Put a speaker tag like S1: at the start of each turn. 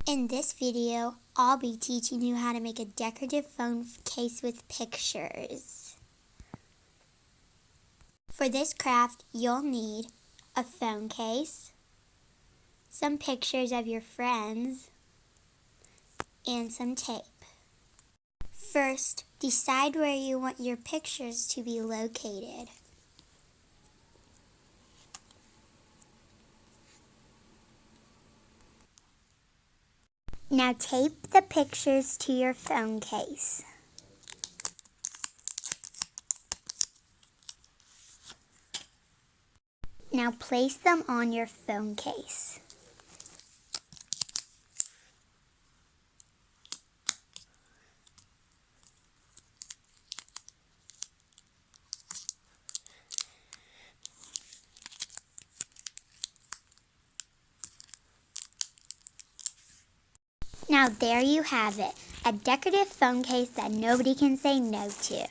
S1: In this video, I'll be teaching you how to make a decorative phone case with pictures. For this craft, you'll need a phone case, some pictures of your friends, and some tape. First, decide where you want your pictures to be located. Now tape the pictures to your phone case. Now place them on your phone case. Now there you have it, a decorative phone case that nobody can say no to.